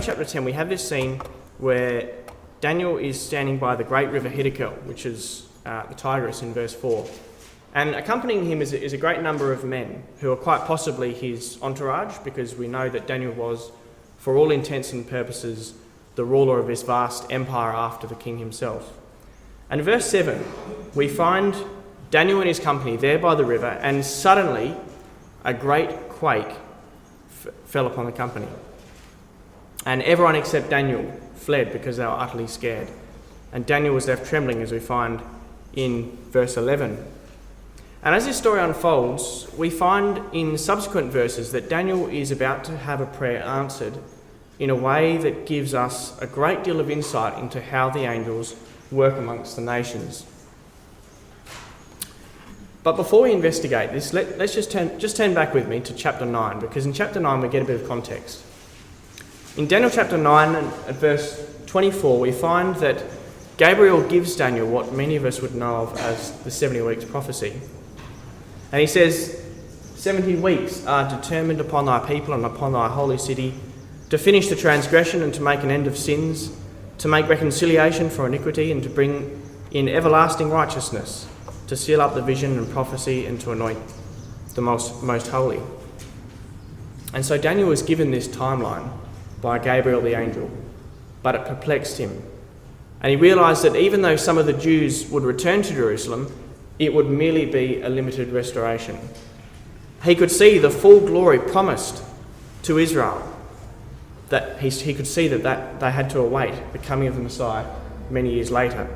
chapter 10, we have this scene where Daniel is standing by the great river Hiddekel, which is the Tigris in verse 4. And accompanying him is a great number of men who are quite possibly his entourage, because we know that Daniel was, for all intents and purposes, the ruler of this vast empire after the king himself. And in verse 7, we find Daniel and his company there by the river, and suddenly a great quake fell upon the company. And everyone except Daniel fled because they were utterly scared. And Daniel was left trembling, as we find in verse 11. And as this story unfolds, we find in subsequent verses that Daniel is about to have a prayer answered in a way that gives us a great deal of insight into how the angels work amongst the nations. But before we investigate this, let's just turn back with me to chapter 9, because in chapter 9 we get a bit of context. In Daniel chapter 9 and at verse 24, we find that Gabriel gives Daniel what many of us would know of as the 70 weeks prophecy. And he says, 70 weeks are determined upon thy people and upon thy holy city, to finish the transgression and to make an end of sins, to make reconciliation for iniquity and to bring in everlasting righteousness, to seal up the vision and prophecy and to anoint the most holy. And so Daniel was given this timeline by Gabriel the angel, but it perplexed him. And he realised that even though some of the Jews would return to Jerusalem, it would merely be a limited restoration. He could see the full glory promised to Israel, that he could see that they had to await the coming of the Messiah many years later.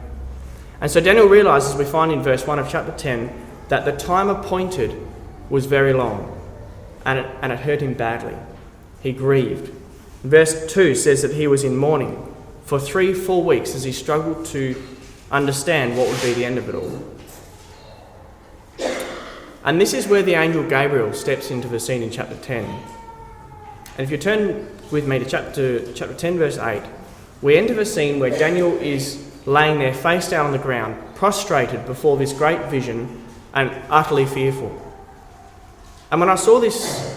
And so Daniel realised, as we find in verse 1 of chapter 10, that the time appointed was very long, and it hurt him badly. He grieved. Verse 2 says that he was in mourning for 3 full weeks as he struggled to understand what would be the end of it all. And this is where the angel Gabriel steps into the scene in chapter 10. And if you turn with me to chapter 10, verse 8, we enter the scene where Daniel is laying there face down on the ground, prostrated before this great vision and utterly fearful. And when I saw this,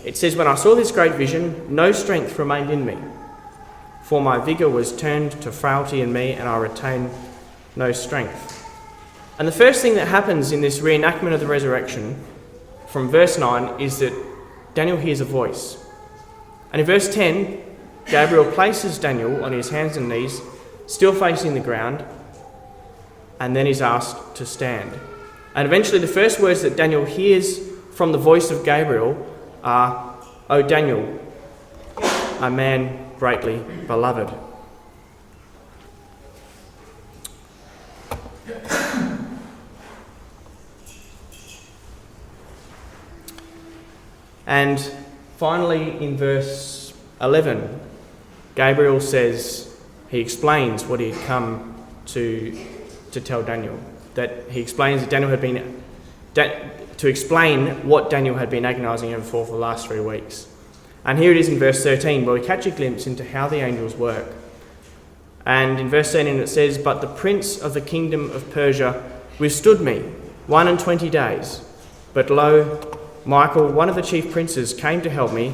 it says, when I saw this great vision, no strength remained in me, for my vigour was turned to frailty in me, and I retained no strength. And the first thing that happens in this reenactment of the resurrection from verse 9 is that Daniel hears a voice. And in verse 10, Gabriel places Daniel on his hands and knees, still facing the ground, and then is asked to stand. And eventually the first words that Daniel hears from the voice of Gabriel are, "O Daniel, a man greatly beloved." And finally, in verse 11, Gabriel says, he explains what he had come to tell Daniel. That he explains that Daniel had been, to explain what Daniel had been agonising over for the last 3 weeks. And here it is in verse 13, where we catch a glimpse into how the angels work. And in verse 13 it says, "But the prince of the kingdom of Persia withstood me 21 days. But lo, Michael, one of the chief princes, came to help me,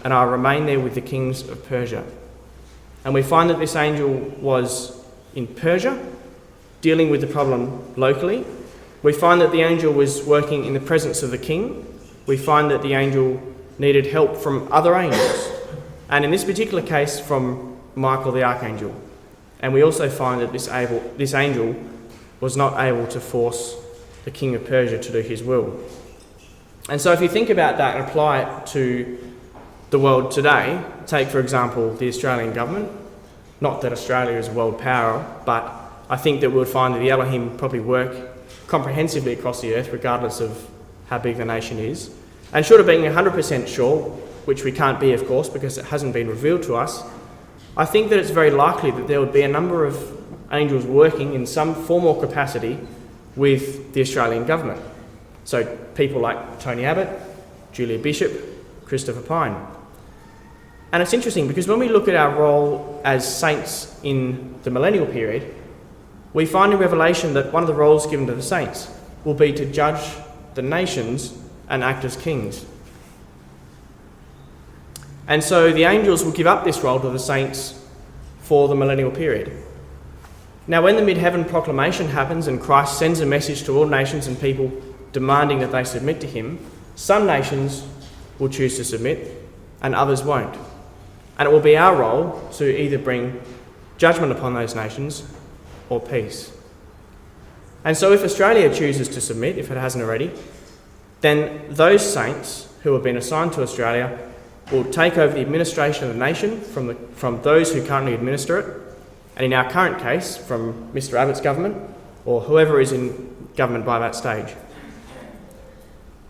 and I remained there with the kings of Persia." And we find that this angel was in Persia, dealing with the problem locally. We find that the angel was working in the presence of the king. We find that the angel needed help from other angels, and in this particular case from Michael the archangel. And we also find that this angel was not able to force the king of Persia to do his will. And so if you think about that and apply it to the world today, take for example the Australian government, not that Australia is a world power, but I think that we would find that the Elohim probably work comprehensively across the earth regardless of how big the nation is. And short of being 100% sure, which we can't be of course because it hasn't been revealed to us, I think that it's very likely that there would be a number of angels working in some form or capacity with the Australian government. So people like Tony Abbott, Julia Bishop, Christopher Pyne. And it's interesting because when we look at our role as saints in the millennial period, we find in Revelation that one of the roles given to the saints will be to judge the nations and act as kings. And so the angels will give up this role to the saints for the millennial period. Now, when the mid-heaven proclamation happens and Christ sends a message to all nations and people demanding that they submit to him, some nations will choose to submit and others won't. And it will be our role to either bring judgment upon those nations or peace. And so if Australia chooses to submit, if it hasn't already, then those saints who have been assigned to Australia will take over the administration of the nation from those who currently administer it, and in our current case, from Mr. Abbott's government or whoever is in government by that stage.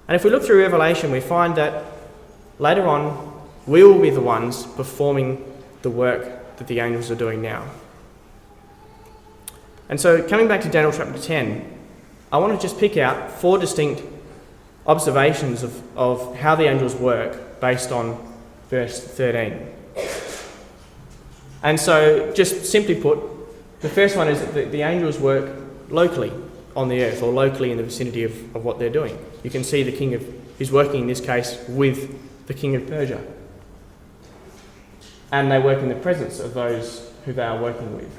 And if we look through Revelation, we find that later on, we will be the ones performing the work that the angels are doing now. And so, coming back to Daniel chapter 10, I want to just pick out 4 distinct observations of how the angels work based on verse 13. And so, just simply put, the first one is that the angels work locally on the earth, or locally in the vicinity of what they're doing. You can see the king who's working in this case with the king of Persia. And they work in the presence of those who they are working with.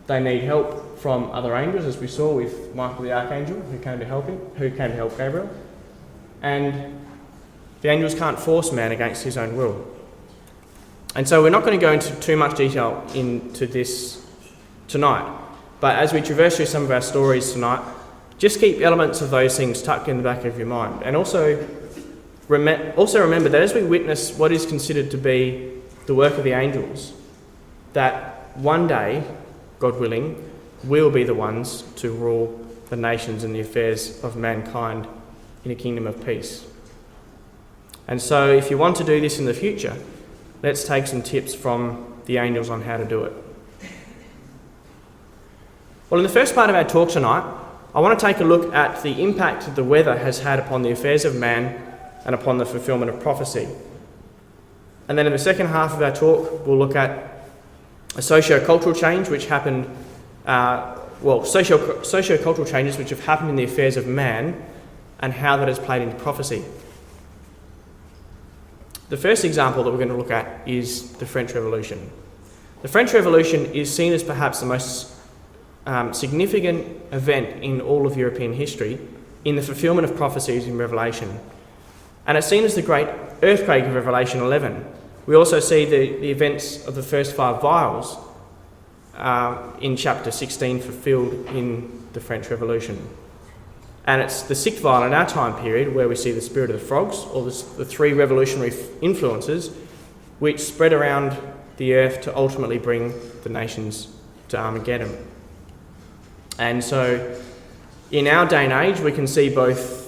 They need help from other angels, as we saw with Michael the Archangel, who came to help Gabriel. And the angels can't force man against his own will. And so we're not going to go into too much detail into this tonight. But as we traverse through some of our stories tonight, just keep elements of those things tucked in the back of your mind. And also remember that as we witness what is considered to be the work of the angels, that one day, God willing, we'll be the ones to rule the nations and the affairs of mankind in a kingdom of peace. And so if you want to do this in the future, let's take some tips from the angels on how to do it. Well, in the first part of our talk tonight, I want to take a look at the impact that the weather has had upon the affairs of man and upon the fulfillment of prophecy. And then in the second half of our talk, we'll look at a socio-cultural change which happened, socio-cultural changes which have happened in the affairs of man and how that has played into prophecy. The first example that we're going to look at is the French Revolution. The French Revolution is seen as perhaps the most significant event in all of European history in the fulfillment of prophecies in Revelation. And it's seen as the great earthquake of Revelation 11. We also see the events of the first 5 vials in chapter 16 fulfilled in the French Revolution. And it's the 6th vial in our time period where we see the spirit of the frogs, or the 3 revolutionary influences which spread around the earth to ultimately bring the nations to Armageddon. And so in our day and age, we can see both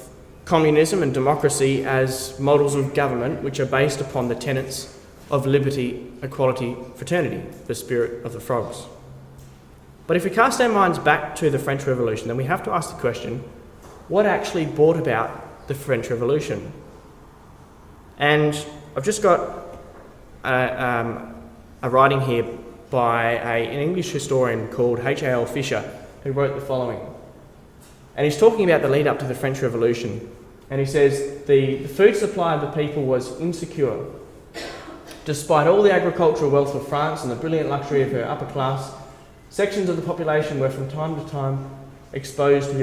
communism and democracy as models of government which are based upon the tenets of liberty, equality, fraternity, the spirit of the frogs. But if we cast our minds back to the French Revolution, then we have to ask the question, what actually brought about the French Revolution? And I've just got a writing here by an English historian called H.A.L. Fisher, who wrote the following. And he's talking about the lead up to the French Revolution. And he says, the food supply of the people was insecure. Despite all the agricultural wealth of France and the brilliant luxury of her upper class, sections of the population were from time to time exposed to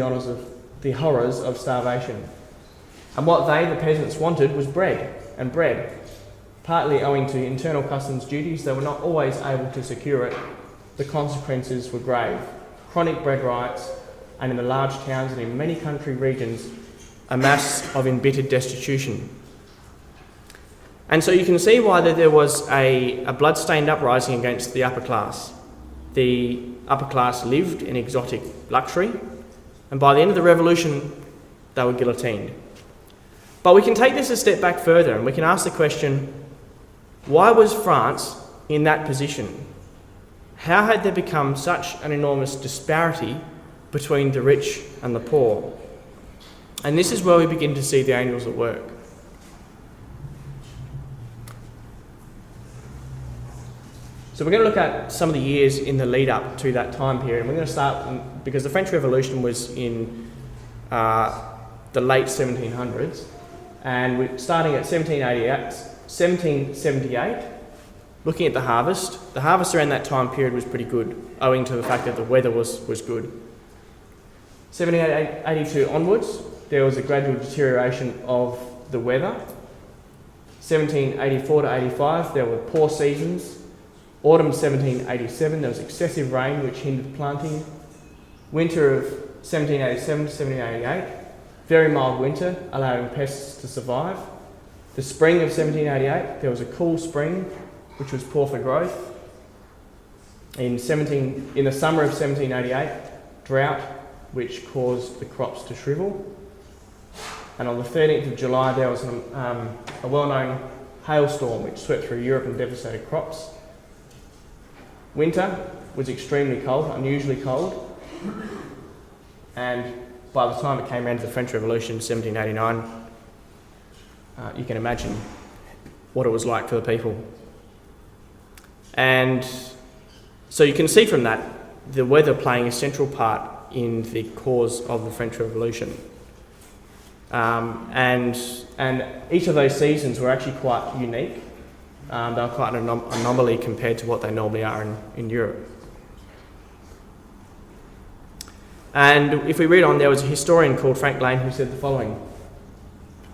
the horrors of starvation. And what they, the peasants, wanted was bread. Partly owing to internal customs duties, they were not always able to secure it. The consequences were grave. Chronic bread riots, and in the large towns and in many country regions, a mass of embittered destitution. And so you can see why there was a blood-stained uprising against the upper class. The upper class lived in exotic luxury, and by the end of the revolution, they were guillotined. But we can take this a step back further, and we can ask the question, why was France in that position? How had there become such an enormous disparity between the rich and the poor? And this is where we begin to see the angels at work. So we're going to look at some of the years in the lead up to that time period. And we're going to start, because the French Revolution was in the late 1700s, And starting at 1778, looking at the harvest around that time period was pretty good, owing to the fact that the weather was good. 1782 onwards, there was a gradual deterioration of the weather. 1784 to 85, there were poor seasons. Autumn 1787, there was excessive rain which hindered planting. Winter of 1787 to 1788, very mild winter, allowing pests to survive. The spring of 1788, there was a cool spring, which was poor for growth. In the summer of 1788, drought, which caused the crops to shrivel. And on the 13th of July, there was a well-known hailstorm which swept through Europe and devastated crops. Winter was extremely cold, unusually cold. And by the time it came around to the French Revolution, 1789, you can imagine what it was like for the people. And so you can see from that the weather playing a central part in the cause of the French Revolution. And each of those seasons were actually quite unique. They were quite an anomaly compared to what they normally are in Europe. And if we read on, there was a historian called Frank Lane who said the following: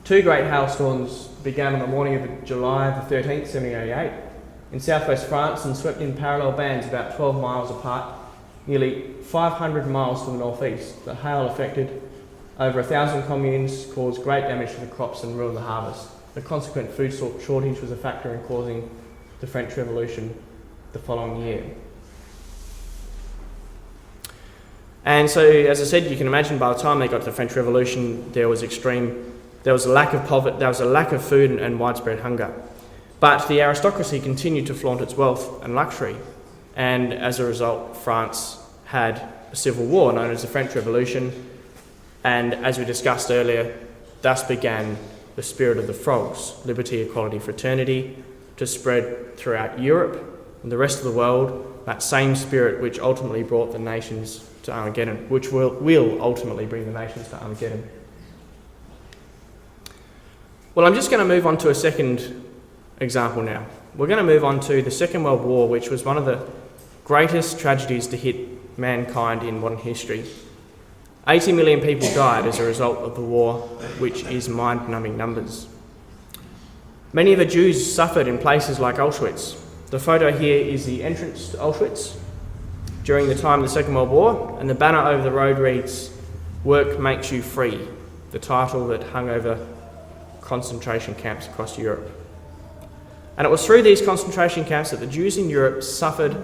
2 great hailstorms began on the morning of July the 13th, 1788, in southwest France and swept in parallel bands about 12 miles apart, nearly 500 miles to the northeast. The hail affected over 1,000 communes, caused great damage to the crops and ruined the harvest. The consequent food shortage was a factor in causing the French Revolution the following year. And so, as I said, you can imagine by the time they got to the French Revolution, there was a lack of poverty, there was a lack of food and widespread hunger. But the aristocracy continued to flaunt its wealth and luxury, and as a result, France had a civil war known as the French Revolution, and as we discussed earlier, thus began the spirit of the frogs, liberty, equality, fraternity, to spread throughout Europe and the rest of the world, that same spirit which ultimately brought the nations to Armageddon, which will ultimately bring the nations to Armageddon. Well, I'm just going to move on to a second example now. We're going to move on to the Second World War, which was one of the greatest tragedies to hit mankind in modern history. 80 million people died as a result of the war, which is mind-numbing numbers. Many of the Jews suffered in places like Auschwitz. The photo here is the entrance to Auschwitz during the time of the Second World War, and the banner over the road reads, "Work makes you free," the title that hung over concentration camps across Europe. And it was through these concentration camps that the Jews in Europe suffered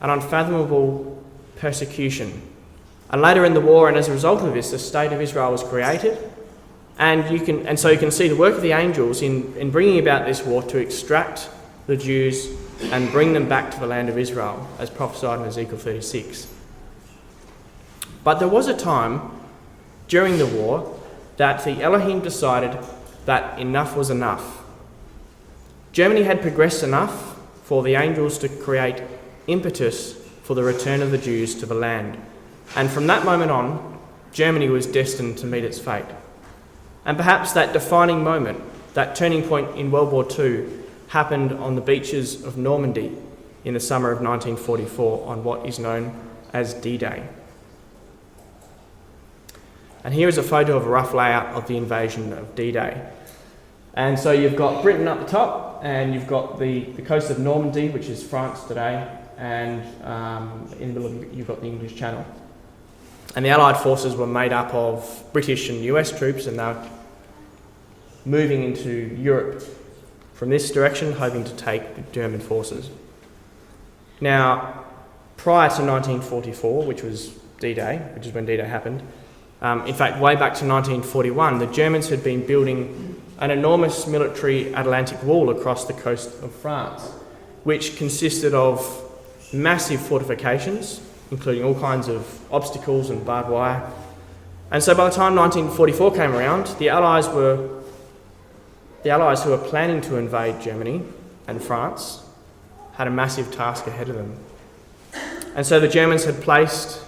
an unfathomable persecution. And later in the war, and as a result of this, the State of Israel was created. And so you can see the work of the angels in bringing about this war to extract the Jews and bring them back to the land of Israel, as prophesied in Ezekiel 36. But there was a time during the war that the Elohim decided that enough was enough. Germany had progressed enough for the angels to create impetus for the return of the Jews to the land. And from that moment on, Germany was destined to meet its fate. And perhaps that defining moment, that turning point in World War II, happened on the beaches of Normandy in the summer of 1944 on what is known as D-Day. And here is a photo of a rough layout of the invasion of D-Day. And so you've got Britain up the top, and you've got the coast of Normandy, which is France today, and in the middle you've got the English Channel. And the Allied forces were made up of British and US troops, and they were moving into Europe from this direction, hoping to take the German forces. Now, prior to 1944, which was D-Day, which is when D-Day happened, in fact, way back to 1941, the Germans had been building an enormous military Atlantic wall across the coast of France, which consisted of massive fortifications, including all kinds of obstacles and barbed wire. And so by the time 1944 came around, the Allies who were planning to invade Germany and France had a massive task ahead of them. And so the Germans had placed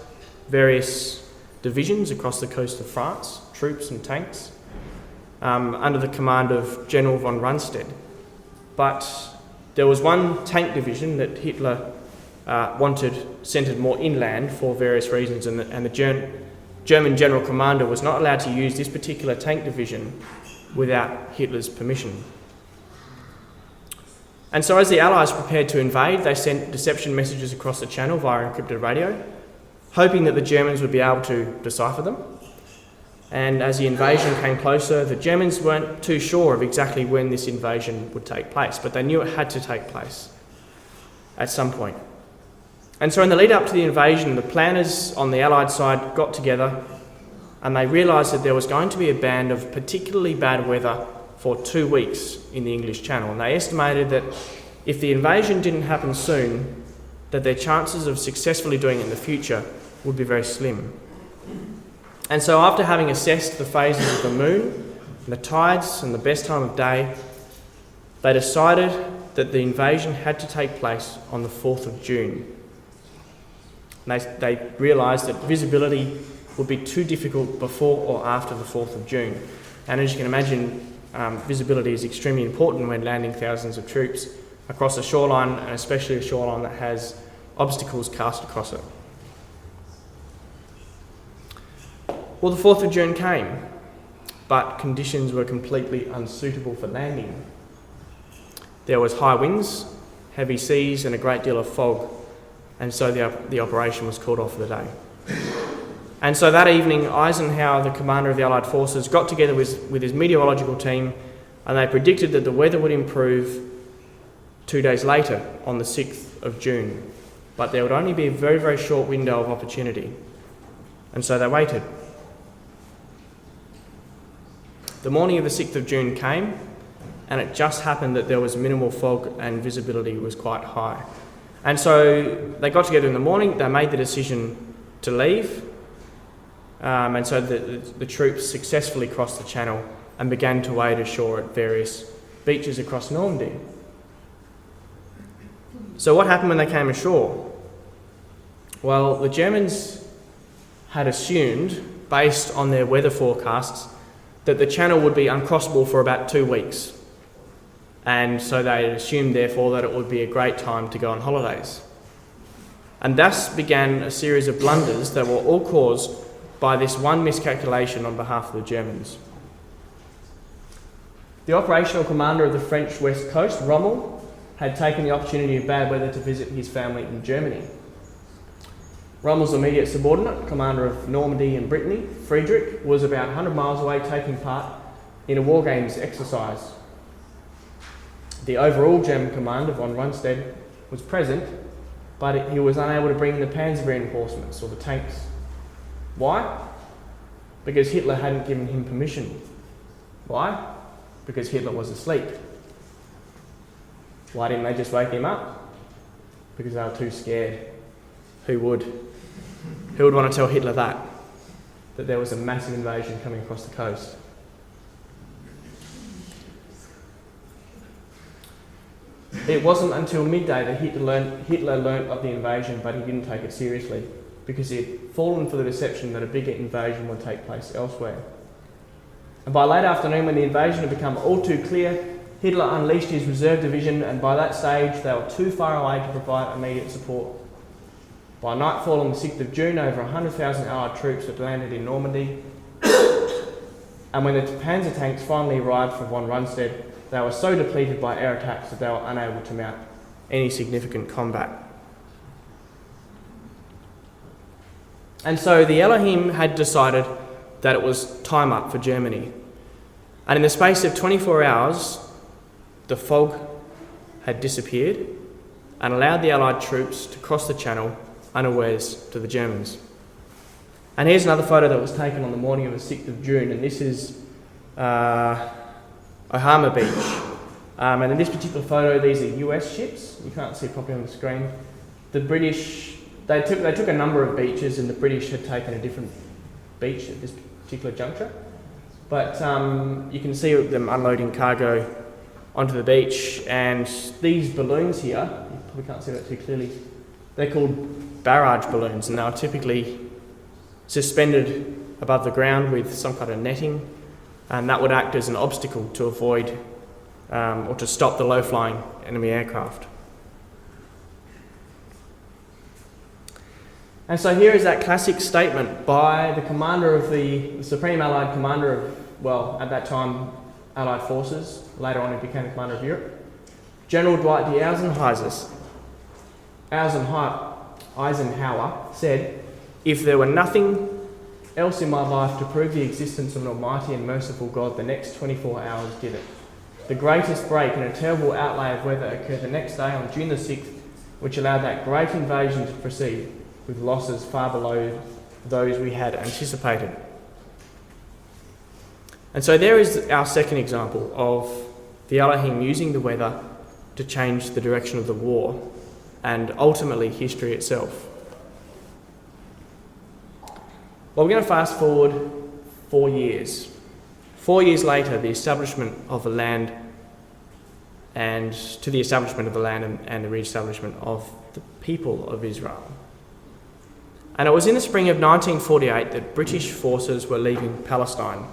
various divisions across the coast of France, troops and tanks, under the command of General von Rundstedt. But there was one tank division that Hitler wanted centred more inland for various reasons, and the German general commander was not allowed to use this particular tank division without Hitler's permission. And so as the Allies prepared to invade, they sent deception messages across the channel via encrypted radio, hoping that the Germans would be able to decipher them. And as the invasion came closer, the Germans weren't too sure of exactly when this invasion would take place, but they knew it had to take place at some point. And so in the lead up to the invasion, the planners on the Allied side got together and they realised that there was going to be a band of particularly bad weather for 2 weeks in the English Channel. And they estimated that if the invasion didn't happen soon, that their chances of successfully doing it in the future would be very slim. And so after having assessed the phases of the moon, and the tides and the best time of day, they decided that the invasion had to take place on the 4th of June. They realised that visibility would be too difficult before or after the 4th of June. And as you can imagine, visibility is extremely important when landing thousands of troops across a shoreline, and especially a shoreline that has obstacles cast across it. Well, the 4th of June came, but conditions were completely unsuitable for landing. There was high winds, heavy seas and a great deal of fog, and so the operation was called off for the day. And so that evening, Eisenhower, the commander of the Allied forces, got together with his meteorological team, and they predicted that the weather would improve 2 days later, on the 6th of June. But there would only be a very, very short window of opportunity. And so they waited. The morning of the 6th of June came, and it just happened that there was minimal fog and visibility was quite high. And so they got together in the morning, they made the decision to leave, and so the troops successfully crossed the channel and began to wade ashore at various beaches across Normandy. So what happened when they came ashore? Well, the Germans had assumed, based on their weather forecasts, that the channel would be uncrossable for about 2 weeks. And so they assumed, therefore, that it would be a great time to go on holidays. And thus began a series of blunders that were all caused by this one miscalculation on behalf of the Germans. The operational commander of the French West Coast, Rommel, had taken the opportunity of bad weather to visit his family in Germany. Rommel's immediate subordinate, commander of Normandy and Brittany, Friedrich, was about 100 miles away taking part in a war games exercise. The overall German commander, von Rundstedt, was present, but he was unable to bring the panzer reinforcements or the tanks. Why? Because Hitler hadn't given him permission. Why? Because Hitler was asleep. Why didn't they just wake him up? Because they were too scared. Who would? Who would want to tell Hitler that there was a massive invasion coming across the coast? It wasn't until midday that Hitler learnt of the invasion, but he didn't take it seriously because he had fallen for the deception that a bigger invasion would take place elsewhere. And by late afternoon, when the invasion had become all too clear, Hitler unleashed his reserve division, and by that stage they were too far away to provide immediate support. By nightfall on the 6th of June, over 100,000 Allied troops had landed in Normandy, and when the panzer tanks finally arrived from von Rundstedt, they were so depleted by air attacks that they were unable to mount any significant combat. And so the Elohim had decided that it was time up for Germany. And in the space of 24 hours, the fog had disappeared and allowed the Allied troops to cross the channel unawares to the Germans. And here's another photo that was taken on the morning of the 6th of June, and this is Ohama Beach. And in this particular photo, these are US ships. You can't see it properly on the screen. The British, they took a number of beaches, and the British had taken a different beach at this particular juncture. But you can see them unloading cargo onto the beach, and these balloons here, you probably can't see that too clearly, they're called barrage balloons, and they are typically suspended above the ground with some kind of netting, and that would act as an obstacle to avoid or to stop the low-flying enemy aircraft. And so here is that classic statement by the commander of the Supreme Allied Commander of, well, at that time, Allied forces. Later on, he became the commander of Europe. General Dwight D. Eisenhower said, "If there were nothing else in my life to prove the existence of an almighty and merciful God, the next 24 hours did it. The greatest break in a terrible outlay of weather occurred the next day on June the 6th, which allowed that great invasion to proceed, with losses far below those we had anticipated." And so there is our second example of the Elohim using the weather to change the direction of the war and ultimately history itself. Well, we're going to fast forward 4 years. 4 years later, the establishment of the land and the re-establishment of the people of Israel. And it was in the spring of 1948 that British forces were leaving Palestine.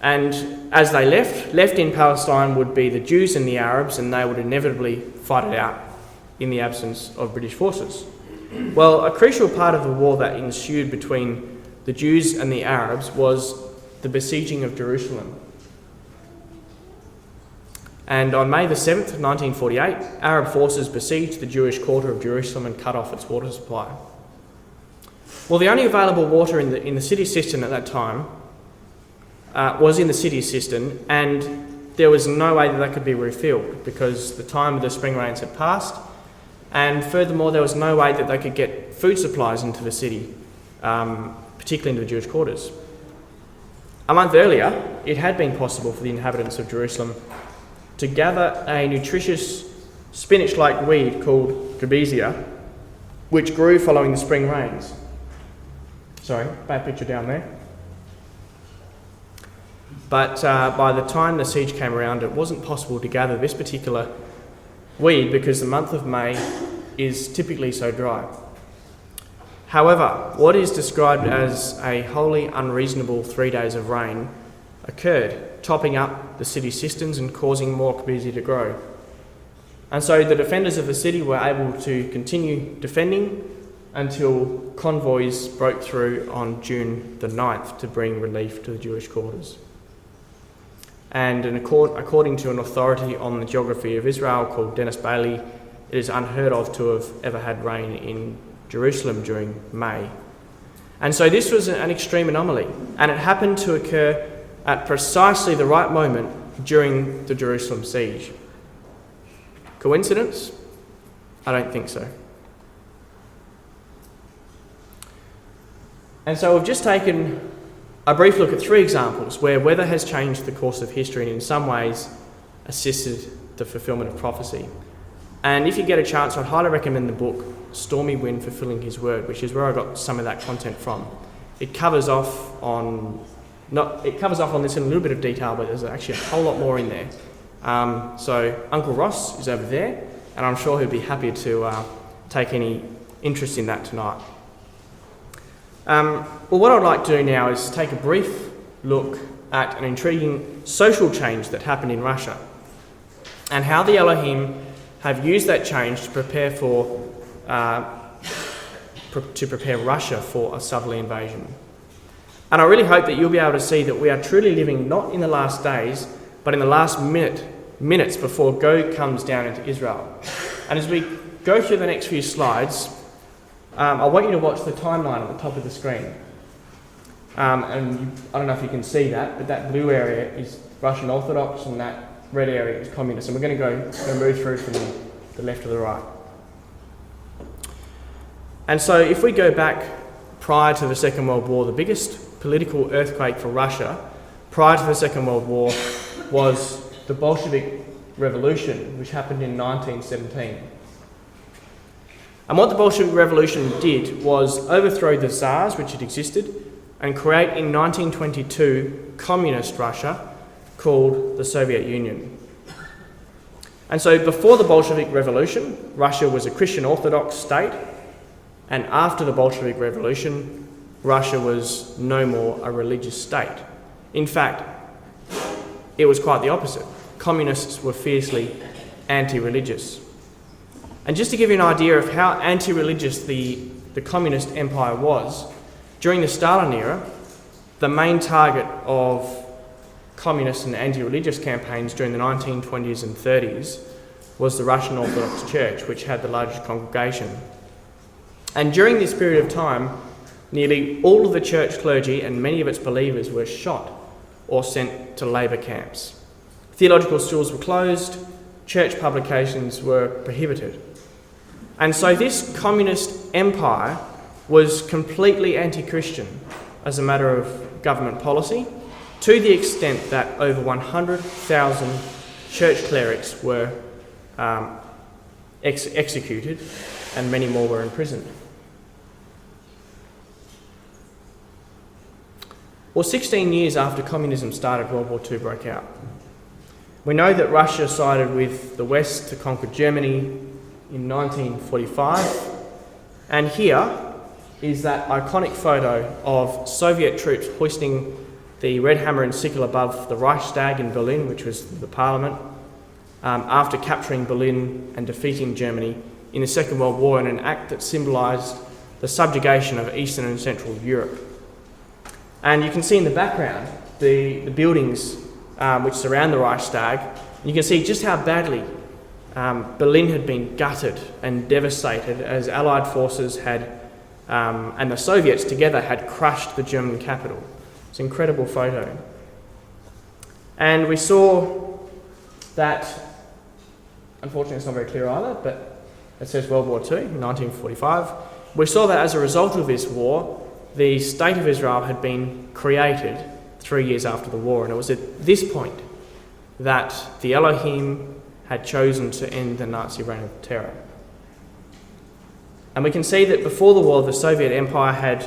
And as they left in Palestine would be the Jews and the Arabs, and they would inevitably fight it out in the absence of British forces. Well, a crucial part of the war that ensued between the Jews and the Arabs was the besieging of Jerusalem. And on May the 7th, 1948, Arab forces besieged the Jewish quarter of Jerusalem and cut off its water supply. Well, the only available water in the city cistern at that time was in the city cistern, and there was no way that could be refilled because the time of the spring rains had passed, and furthermore there was no way that they could get food supplies into the city, particularly into the Jewish quarters. A month earlier, it had been possible for the inhabitants of Jerusalem to gather a nutritious spinach-like weed called Gabesia, which grew following the spring rains. Sorry, bad picture down there. But by the time the siege came around, it wasn't possible to gather this particular weed because the month of May is typically so dry. However, what is described as a wholly unreasonable 3 days of rain occurred, topping up the city cisterns and causing more Gabesia to grow. And so the defenders of the city were able to continue defending until convoys broke through on June the 9th to bring relief to the Jewish quarters. And according to an authority on the geography of Israel called Dennis Bailey, it is unheard of to have ever had rain in Jerusalem during May. And so this was an extreme anomaly, and it happened to occur at precisely the right moment during the Jerusalem siege. Coincidence? I don't think so. And so we've just taken a brief look at 3 examples where weather has changed the course of history and in some ways assisted the fulfillment of prophecy. And if you get a chance, I'd highly recommend the book Stormy Wind Fulfilling His Word, which is where I got some of that content from. It covers off on this in a little bit of detail, but there's actually a whole lot more in there. So Uncle Ross is over there, and I'm sure he'll be happy to take any interest in that tonight. Well, what I'd like to do now is take a brief look at an intriguing social change that happened in Russia and how the Elohim have used that change to prepare Russia for a southerly invasion. And I really hope that you'll be able to see that we are truly living not in the last days, but in the last minutes before Gog comes down into Israel. And as we go through the next few slides, I want you to watch the timeline at the top of the screen. And I don't know if you can see that, but that blue area is Russian Orthodox and that red area is communist. And we're going to move through from the left to the right. And so if we go back prior to the Second World War, the biggest political earthquake for Russia prior to the Second World War was the Bolshevik Revolution, which happened in 1917. And what the Bolshevik Revolution did was overthrow the Tsars, which had existed, and create in 1922 communist Russia called the Soviet Union. And so before the Bolshevik Revolution, Russia was a Christian Orthodox state, and after the Bolshevik Revolution, Russia was no more a religious state. In fact, it was quite the opposite. Communists were fiercely anti-religious. And just to give you an idea of how anti-religious the communist empire was, during the Stalin era, the main target of communist and anti-religious campaigns during the 1920s and 30s was the Russian Orthodox Church, which had the largest congregation. And during this period of time, nearly all of the church clergy and many of its believers were shot or sent to labour camps. Theological schools were closed, church publications were prohibited. And so this communist empire was completely anti-Christian as a matter of government policy, to the extent that over 100,000 church clerics were executed and many more were imprisoned. Well, 16 years after communism started, World War II broke out. We know that Russia sided with the West to conquer Germany in 1945, and here is that iconic photo of Soviet troops hoisting the red hammer and sickle above the Reichstag in Berlin, which was the parliament, after capturing Berlin and defeating Germany in the Second World War, in an act that symbolised the subjugation of Eastern and Central Europe. And you can see in the background the buildings which surround the Reichstag. You can see just how badly Berlin had been gutted and devastated as Allied forces had, and the Soviets together, had crushed the German capital. It's an incredible photo. And we saw that, unfortunately it's not very clear either, but it says World War II in 1945. We saw that as a result of this war, the State of Israel had been created 3 years after the war, and it was at this point that the Elohim had chosen to end the Nazi reign of terror. And we can see that before the war, the Soviet Empire had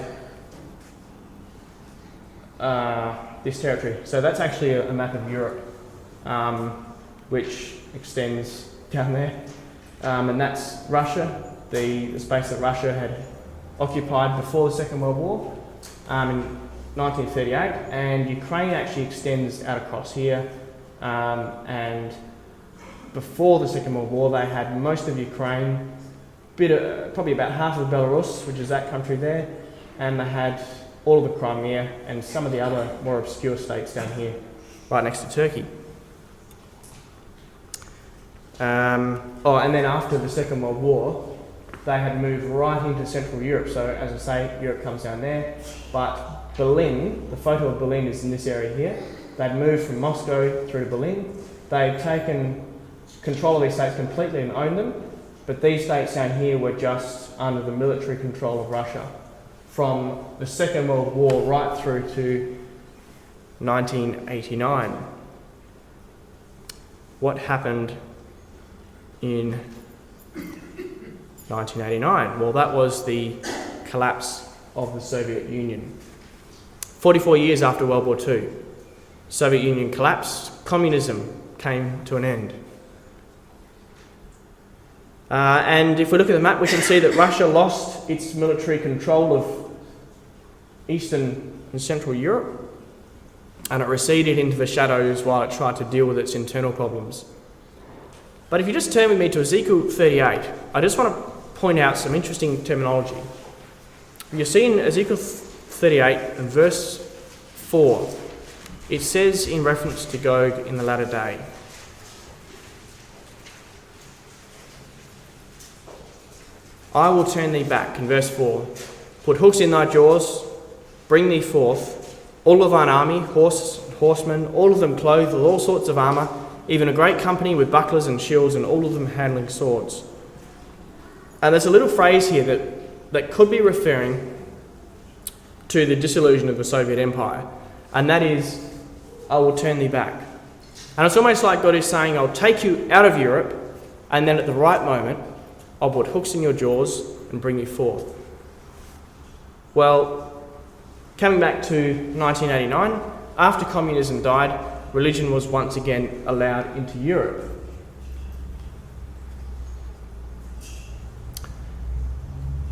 this territory. So that's actually a map of Europe, which extends down there. And that's Russia, the space that Russia had occupied before the Second World War in 1938. And Ukraine actually extends out across here. And before the Second World War, they had most of Ukraine, probably about half of Belarus, which is that country there, and they had all of the Crimea and some of the other more obscure states down here, right next to Turkey. And then after the Second World War, they had moved right into Central Europe. So as I say, Europe comes down there, but Berlin, the photo of Berlin is in this area here. They'd moved from Moscow through to Berlin. They'd taken control of these states completely and owned them, but these states down here were just under the military control of Russia from the Second World War right through to 1989. What happened in 1989? Well, that was the collapse of the Soviet Union. 44 years after World War II, Soviet Union collapsed, communism came to an end. And if we look at the map, we can see that Russia lost its military control of Eastern and Central Europe, and it receded into the shadows while it tried to deal with its internal problems. But if you just turn with me to Ezekiel 38, I just want to point out some interesting terminology. You see in Ezekiel 38 and verse 4, it says in reference to Gog in the latter day, I will turn thee back, in verse 4, put hooks in thy jaws, bring thee forth, all of thine army, horsemen, all of them clothed with all sorts of armour, even a great company with bucklers and shields, and all of them handling swords. And there's a little phrase here that could be referring to the dissolution of the Soviet Empire, and that is, I will turn thee back. And it's almost like God is saying, I'll take you out of Europe, and then at the right moment, I'll put hooks in your jaws and bring you forth. Well, coming back to 1989, after communism died, religion was once again allowed into Europe.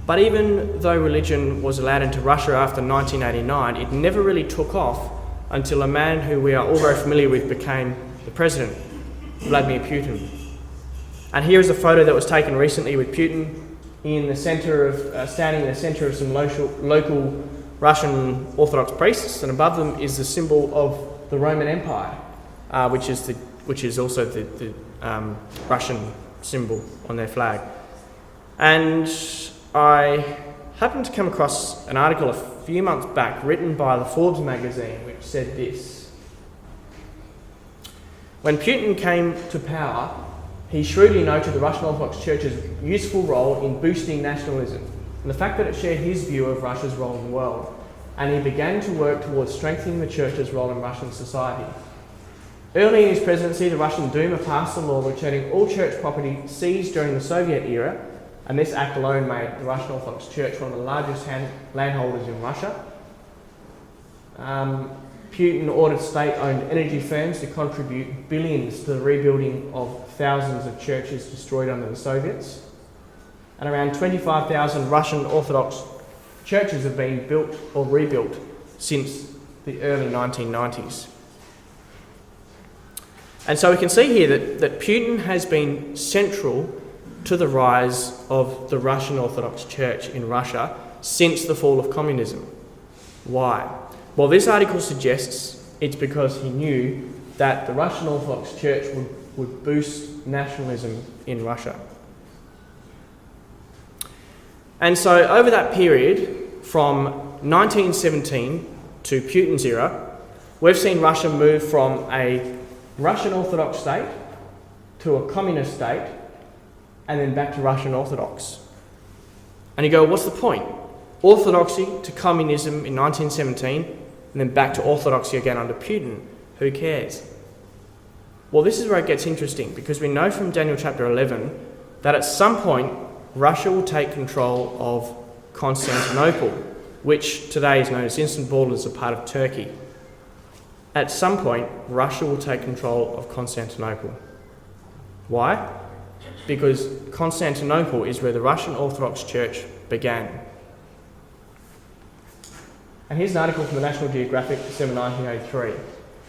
But even though religion was allowed into Russia after 1989, it never really took off until a man who we are all very familiar with became the president, Vladimir Putin. And here is a photo that was taken recently with Putin in the centre of, standing in the centre of some local Russian Orthodox priests, and above them is the symbol of the Roman Empire, which is also the Russian symbol on their flag. And I happened to come across an article a few months back written by the Forbes magazine, which said this: when Putin came to power, he shrewdly noted the Russian Orthodox Church's useful role in boosting nationalism and the fact that it shared his view of Russia's role in the world, and he began to work towards strengthening the Church's role in Russian society. Early in his presidency, the Russian Duma passed a law returning all church property seized during the Soviet era, and this act alone made the Russian Orthodox Church one of the largest landholders in Russia. Putin ordered state-owned energy firms to contribute billions to the rebuilding of thousands of churches destroyed under the Soviets. And around 25,000 Russian Orthodox churches have been built or rebuilt since the early 1990s. And so we can see here that Putin has been central to the rise of the Russian Orthodox Church in Russia since the fall of communism. Why? Well, this article suggests it's because he knew that the Russian Orthodox Church would boost nationalism in Russia. And so over that period, from 1917 to Putin's era, we've seen Russia move from a Russian Orthodox state to a communist state, and then back to Russian Orthodox. And you go, what's the point? Orthodoxy to communism in 1917, and then back to orthodoxy again under Putin. Who cares? Well, this is where it gets interesting, because we know from Daniel chapter 11 that at some point Russia will take control of Constantinople, which today is known as Istanbul, as a part of Turkey. At some point, Russia will take control of Constantinople. Why? Because Constantinople is where the Russian Orthodox Church began. And here's an article from the National Geographic, December 1983.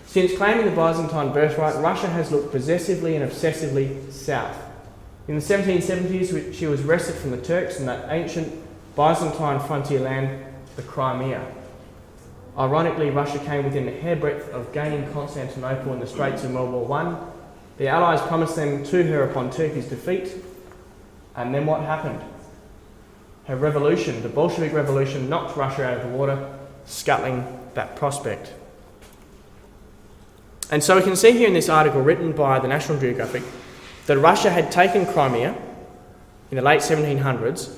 Since claiming the Byzantine birthright, Russia has looked possessively and obsessively south. In the 1770s, she was wrested from the Turks in that ancient Byzantine frontier land, the Crimea. Ironically, Russia came within a hairbreadth of gaining Constantinople in the Straits in World War I. The Allies promised them to her upon Turkey's defeat. And then what happened? Her revolution, the Bolshevik Revolution, knocked Russia out of the water, scuttling that prospect. And so we can see here in this article written by the National Geographic that Russia had taken Crimea in the late 1700s,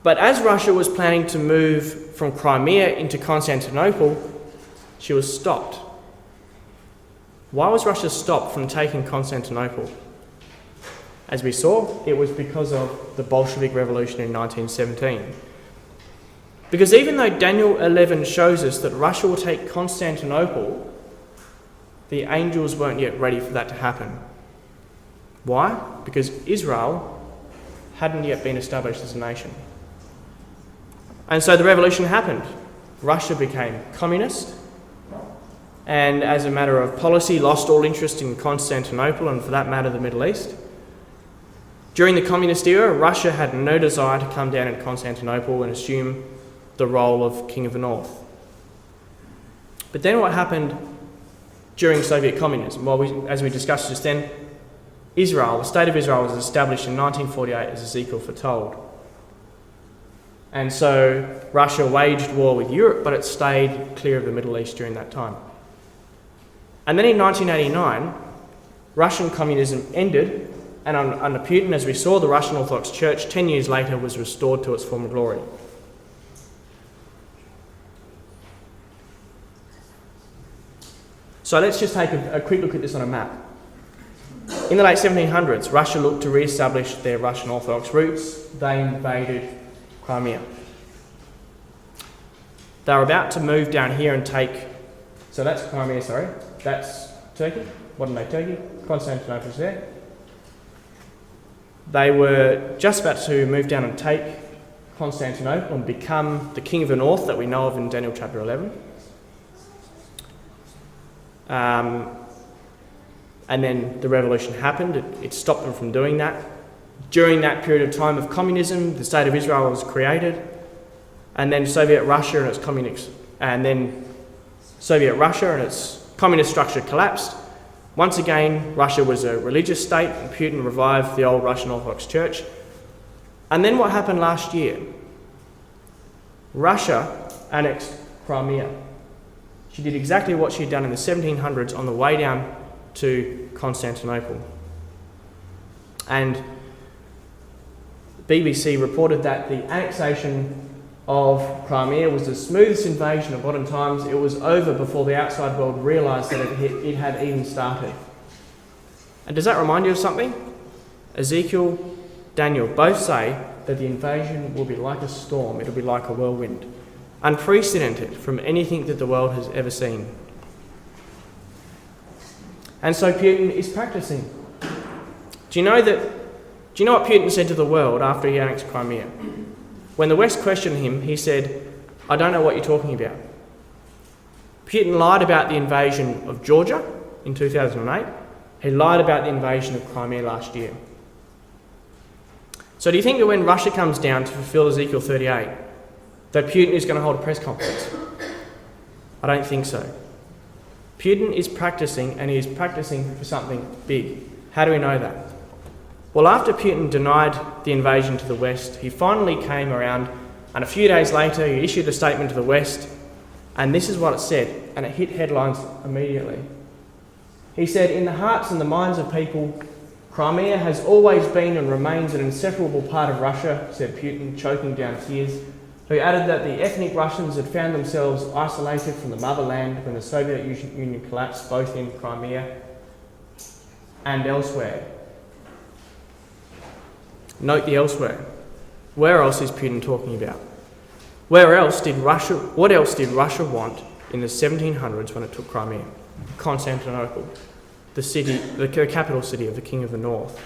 but as Russia was planning to move from Crimea into Constantinople, she was stopped. Why was Russia stopped from taking Constantinople? As we saw, it was because of the Bolshevik Revolution in 1917. Because even though Daniel 11 shows us that Russia will take Constantinople, the angels weren't yet ready for that to happen. Why? Because Israel hadn't yet been established as a nation. And so the revolution happened. Russia became communist, and as a matter of policy, lost all interest in Constantinople and, for that matter, the Middle East. During the communist era, Russia had no desire to come down in Constantinople and assume the role of King of the North. But then what happened during Soviet communism? Well, as we discussed just then, Israel, the State of Israel, was established in 1948 as Ezekiel foretold. And so Russia waged war with Europe, but it stayed clear of the Middle East during that time. And then in 1989, Russian communism ended, and under Putin, as we saw, the Russian Orthodox Church 10 years later was restored to its former glory. So let's just take a quick look at this on a map. In the late 1700s, Russia looked to re-establish their Russian Orthodox roots. They invaded Crimea. They were about to move down here and take... So that's Crimea, sorry. That's Turkey. Modern-day Turkey. Constantinople's there. They were just about to move down and take Constantinople and become the King of the North that we know of in Daniel chapter 11. And then the revolution happened. It stopped them from doing that. During that period of time of communism, the state of Israel was created, and then Soviet Russia and its communist structure collapsed. Once again, Russia was a religious state, and Putin revived the old Russian Orthodox Church. And then what happened last year? Russia annexed Crimea. She did exactly what she'd done in the 1700s on the way down to Constantinople. And BBC reported that the annexation of Crimea was the smoothest invasion of modern times. It was over before the outside world realised that it had even started. And does that remind you of something? Ezekiel, Daniel both say that the invasion will be like a storm, it'll be like a whirlwind, unprecedented from anything that the world has ever seen. And so Putin is practicing. Do you know what Putin said to the world after he annexed Crimea? When the West questioned him, he said, "I don't know what you're talking about." Putin lied about the invasion of Georgia in 2008. He lied about the invasion of Crimea last year. So do you think that when Russia comes down to fulfill Ezekiel 38, that Putin is going to hold a press conference? I don't think so. Putin is practicing, and he is practicing for something big. How do we know that? Well, after Putin denied the invasion to the West, he finally came around, and a few days later he issued a statement to the West, and this is what it said, and it hit headlines immediately. He said, "In the hearts and the minds of people, Crimea has always been and remains an inseparable part of Russia," said Putin, choking down tears, who added that the ethnic Russians had found themselves isolated from the motherland when the Soviet Union collapsed, both in Crimea and elsewhere. Note the elsewhere. Where else is Putin talking about? What else did Russia want in the 1700s when it took Crimea? Constantinople, the capital city of the King of the North.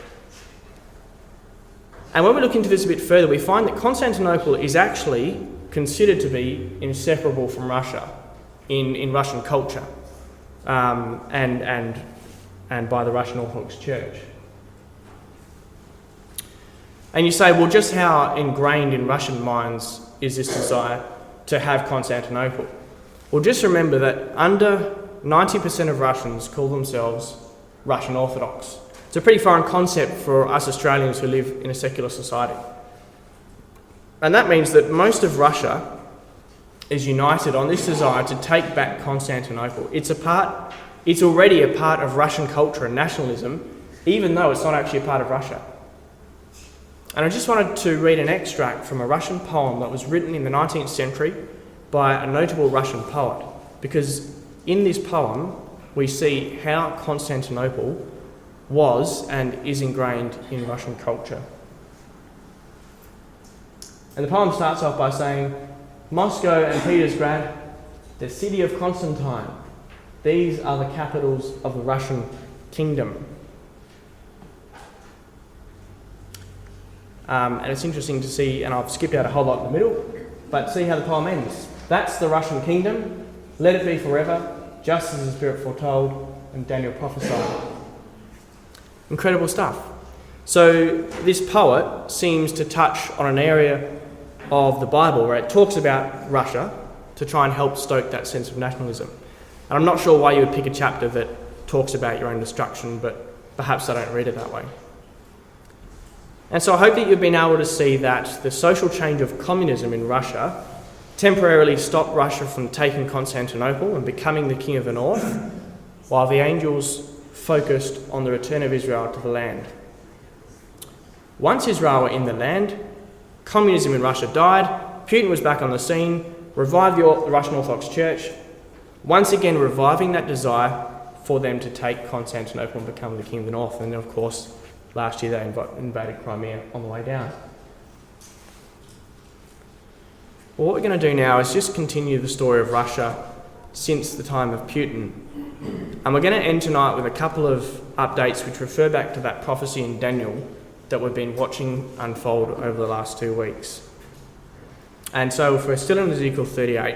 And when we look into this a bit further, we find that Constantinople is actually considered to be inseparable from Russia in Russian culture and by the Russian Orthodox Church. And you say, well, just how ingrained in Russian minds is this desire to have Constantinople? Well, just remember that under 90% of Russians call themselves Russian Orthodox. It's a pretty foreign concept for us Australians who live in a secular society. And that means that most of Russia is united on this desire to take back Constantinople. It's already a part of Russian culture and nationalism, even though it's not actually a part of Russia. And I just wanted to read an extract from a Russian poem that was written in the 19th century by a notable Russian poet, because in this poem we see how Constantinople was and is ingrained in Russian culture. And the poem starts off by saying, "Moscow and Petersgrad, the city of Constantine, these are the capitals of the Russian kingdom." And it's interesting to see, and I've skipped out a whole lot in the middle, but see how the poem ends. "That's the Russian kingdom, let it be forever, just as the Spirit foretold and Daniel prophesied." Incredible stuff. So this poet seems to touch on an area of the Bible where it talks about Russia to try and help stoke that sense of nationalism. And I'm not sure why you would pick a chapter that talks about your own destruction, but perhaps I don't read it that way. And so I hope that you've been able to see that the social change of communism in Russia temporarily stopped Russia from taking Constantinople and becoming the King of the North, while the angels focused on the return of Israel to the land. Once Israel were in the land, communism in Russia died, Putin was back on the scene, revived the Russian Orthodox Church, once again reviving that desire for them to take Constantinople and become the King of the North. And then, of course, last year they invaded Crimea on the way down. Well, what we're going to do now is just continue the story of Russia since the time of Putin. And we're going to end tonight with a couple of updates which refer back to that prophecy in Daniel that we've been watching unfold over the last 2 weeks. And so if we're still in Ezekiel 38,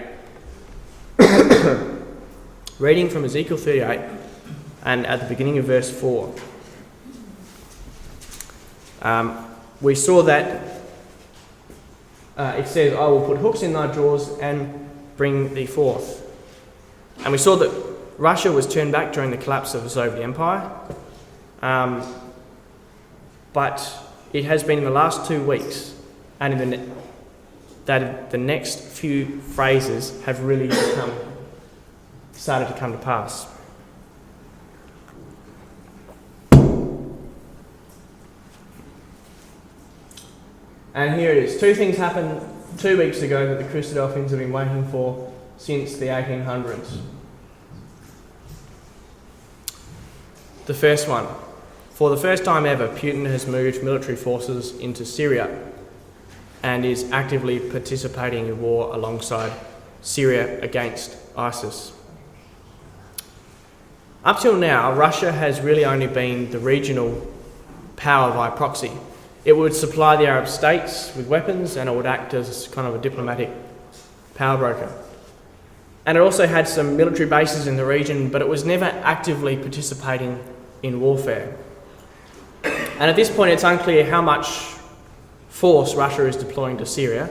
Reading from Ezekiel 38 and at the beginning of verse 4. We saw that it says, I will put hooks in thy jaws and bring thee forth. And we saw that Russia was turned back during the collapse of the Soviet Empire. But it has been in the last 2 weeks, and that the next few phrases have really started to come to pass. And here it is. 2 things happened 2 weeks ago that the Christadelphians have been waiting for since the 1800s. The first one. For the first time ever, Putin has moved military forces into Syria and is actively participating in war alongside Syria against ISIS. Up till now, Russia has really only been the regional power by proxy. It would supply the Arab states with weapons and it would act as kind of a diplomatic power broker. And it also had some military bases in the region, but it was never actively participating in warfare. And at this point, it's unclear how much force Russia is deploying to Syria,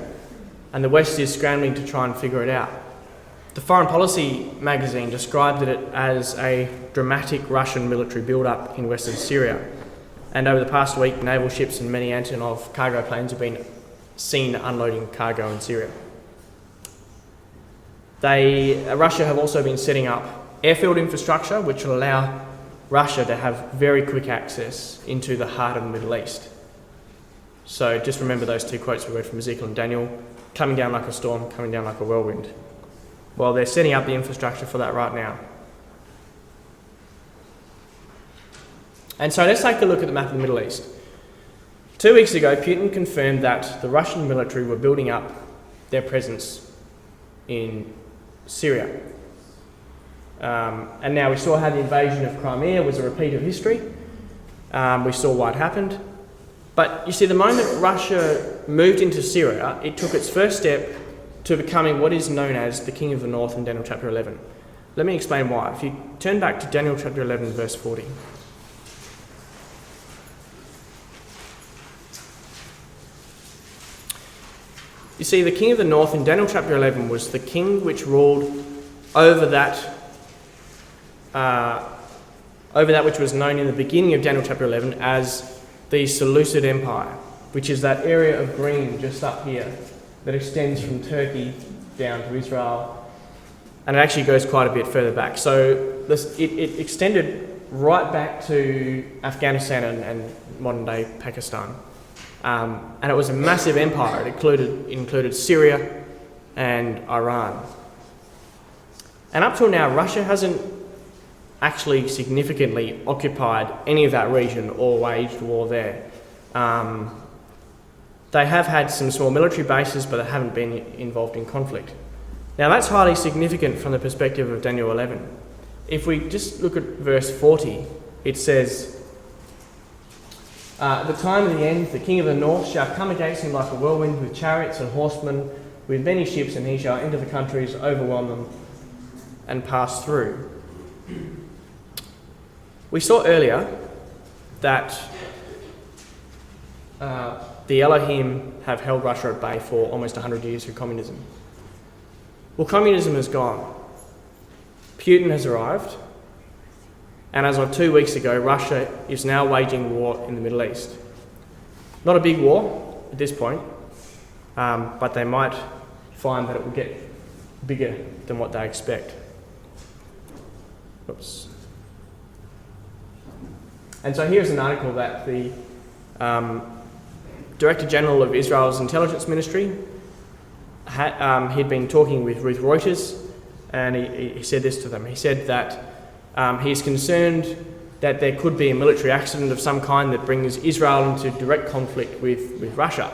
and the West is scrambling to try and figure it out. The Foreign Policy magazine described it as a dramatic Russian military build-up in western Syria. And over the past week, naval ships and many Antonov cargo planes have been seen unloading cargo in Syria. Russia have also been setting up airfield infrastructure, which will allow Russia to have very quick access into the heart of the Middle East. So just remember those 2 quotes we read from Ezekiel and Daniel, coming down like a storm, coming down like a whirlwind. Well, they're setting up the infrastructure for that right now. And so let's take a look at the map of the Middle East. 2 weeks ago, Putin confirmed that the Russian military were building up their presence in Syria. And now we saw how the invasion of Crimea was a repeat of history. We saw what happened. But you see, the moment Russia moved into Syria, it took its first step to becoming what is known as the King of the North in Daniel chapter 11. Let me explain why. If you turn back to Daniel chapter 11, verse 40. You see, the King of the North in Daniel chapter 11 was the king which ruled over that which was known in the beginning of Daniel chapter 11 as the Seleucid Empire, which is that area of green just up here that extends from Turkey down to Israel, and it actually goes quite a bit further back. So it extended right back to Afghanistan and modern-day Pakistan. And it was a massive empire. It included Syria and Iran. And up till now, Russia hasn't actually significantly occupied any of that region or waged war there. They have had some small military bases, but they haven't been involved in conflict. Now that's highly significant from the perspective of Daniel 11. If we just look at verse 40, it says, at the time of the end, the King of the North shall come against him like a whirlwind with chariots and horsemen, with many ships, and he shall enter the countries, overwhelm them, and pass through. We saw earlier that the Elohim have held Russia at bay for almost 100 years through communism. Well, communism has gone. Putin has arrived. And as of 2 weeks ago, Russia is now waging war in the Middle East. Not a big war at this point, but they might find that it will get bigger than what they expect. Oops. And so here's an article that the Director General of Israel's Intelligence Ministry, he'd been talking with Ruth Reuters, and he said this to them. He said that he's concerned that there could be a military accident of some kind that brings Israel into direct conflict with Russia.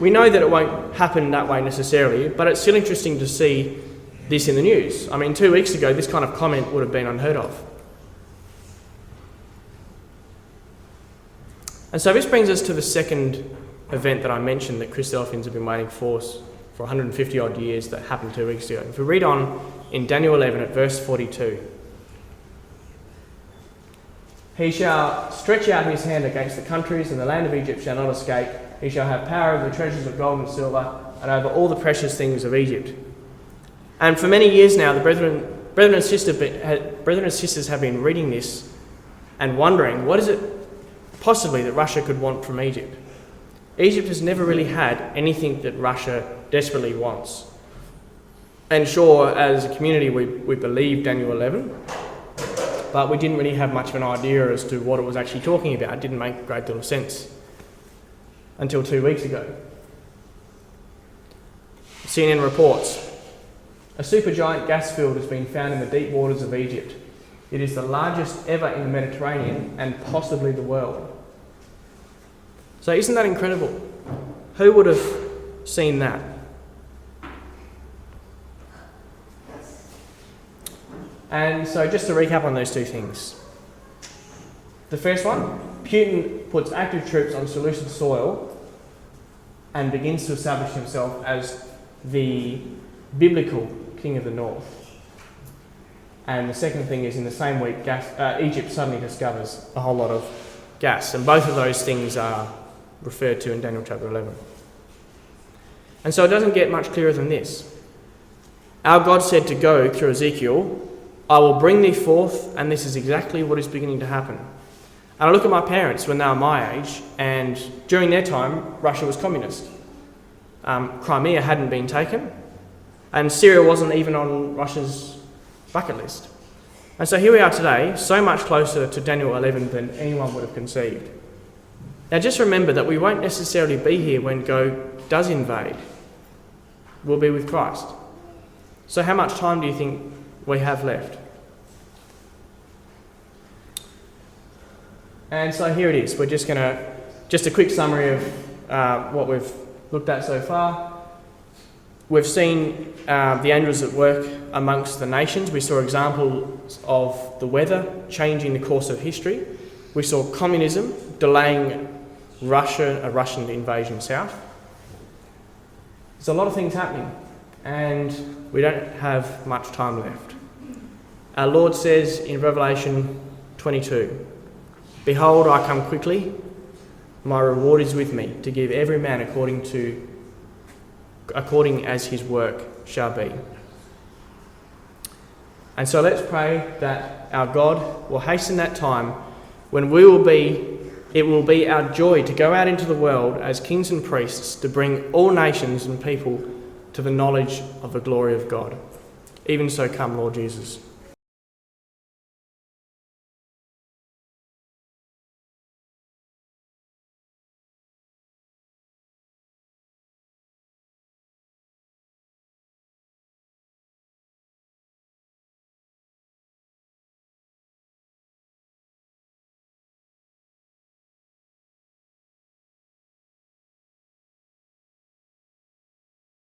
We know that it won't happen that way necessarily, but it's still interesting to see this in the news. I mean, 2 weeks ago, this kind of comment would have been unheard of. And so this brings us to the second event that I mentioned that Christadelphians have been waiting for 150 odd years that happened 2 weeks ago. If we read on in Daniel 11 at verse 42. He shall stretch out his hand against the countries, and the land of Egypt shall not escape. He shall have power over the treasures of gold and silver, and over all the precious things of Egypt. And for many years now, the brethren and sisters have been reading this and wondering, what is it possibly that Russia could want from Egypt? Egypt has never really had anything that Russia desperately wants. And sure, as a community, we believe Daniel 11, but we didn't really have much of an idea as to what it was actually talking about. It didn't make a great deal of sense until 2 weeks ago. CNN reports, a supergiant gas field has been found in the deep waters of Egypt. It is the largest ever in the Mediterranean and possibly the world. So isn't that incredible? Who would have seen that? And so just to recap on those two things. The first one, Putin puts active troops on Seleucid soil and begins to establish himself as the biblical king of the north. And the second thing is, in the same week, Egypt suddenly discovers a whole lot of gas. And both of those things are referred to in Daniel chapter 11. And so it doesn't get much clearer than this. Our God said to go through Ezekiel, I will bring thee forth, and this is exactly what is beginning to happen. And I look at my parents when they were my age, and during their time, Russia was communist. Crimea hadn't been taken, and Syria wasn't even on Russia's bucket list. And so here we are today, so much closer to Daniel 11 than anyone would have conceived. Now just remember that we won't necessarily be here when Gog does invade. We'll be with Christ. So how much time do you think we have left? And so here it is. We're just a quick summary of what we've looked at so far. We've seen the angels at work amongst the nations. We saw examples of the weather changing the course of history. We saw communism delaying a Russian invasion south. There's a lot of things happening, and we don't have much time left. Our Lord says in Revelation 22, Behold, I come quickly, my reward is with me, to give every man according as his work shall be. And so let's pray that our God will hasten that time when it will be our joy to go out into the world as kings and priests to bring all nations and people to the knowledge of the glory of God. Even so come, Lord Jesus.